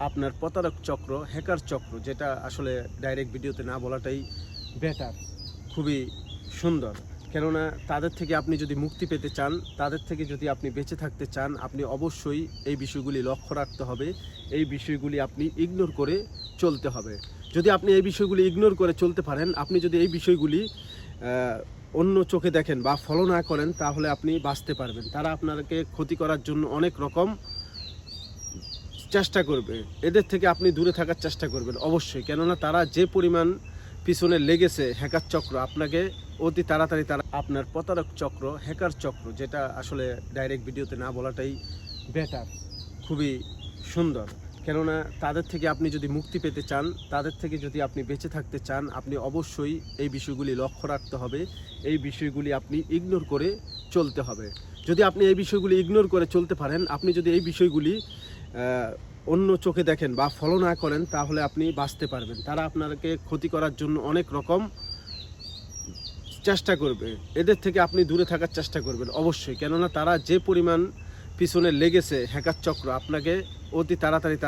আপনার প্রতারক চক্র, হ্যাকার চক্র, যেটা আসলে ডাইরেক্ট ভিডিওতে না বলাটাই বেটার, খুবই সুন্দর। কেননা তাদের থেকে আপনি যদি মুক্তি পেতে চান, তাদের থেকে যদি আপনি বেঁচে থাকতে চান, আপনি অবশ্যই এই বিষয়গুলি লক্ষ্য রাখতে হবে। এই বিষয়গুলি আপনি ইগনোর করে চলতে হবে। যদি আপনি এই বিষয়গুলি ইগনোর করে চলতে পারেন, আপনি যদি এই বিষয়গুলি অন্য চোখে দেখেন বা ফলো না করেন, তাহলে আপনি বাঁচতে পারবেন। তারা আপনাকে ক্ষতি করার জন্য অনেক রকম চেষ্টা করবে। এদের থেকে আপনি দূরে থাকার চেষ্টা করবেন অবশ্যই। কেননা তারা যে পরিমাণ পিছনে লেগেছে, হ্যাকার চক্র, আপনাকে অতি তাড়াতাড়ি তারা আপনার প্রতারক চক্র, হ্যাকার চক্র, যেটা আসলে ডাইরেক্ট ভিডিওতে না বলাটাই বেটার, খুবই সুন্দর। কেননা তাদের থেকে আপনি যদি মুক্তি পেতে চান, তাদের থেকে যদি আপনি বেঁচে থাকতে চান, আপনি অবশ্যই এই বিষয়গুলি লক্ষ্য রাখতে হবে। এই বিষয়গুলি আপনি ইগনোর করে চলতে হবে। যদি আপনি এই বিষয়গুলি ইগনোর করে চলতে পারেন, আপনি যদি এই বিষয়গুলি অন্য চোখে দেখেন বা ফলো না করেন, তাহলে আপনি বাঁচতে পারবেন। তারা আপনাকে ক্ষতি করার জন্য অনেক রকম চেষ্টা করবে। এদের থেকে আপনি দূরে থাকার চেষ্টা করবেন অবশ্যই। কেননা তারা যে পরিমাণ পিছনে লেগেছে, হ্যাকার চক্র, আপনাকে অতি তাড়াতাড়ি তারা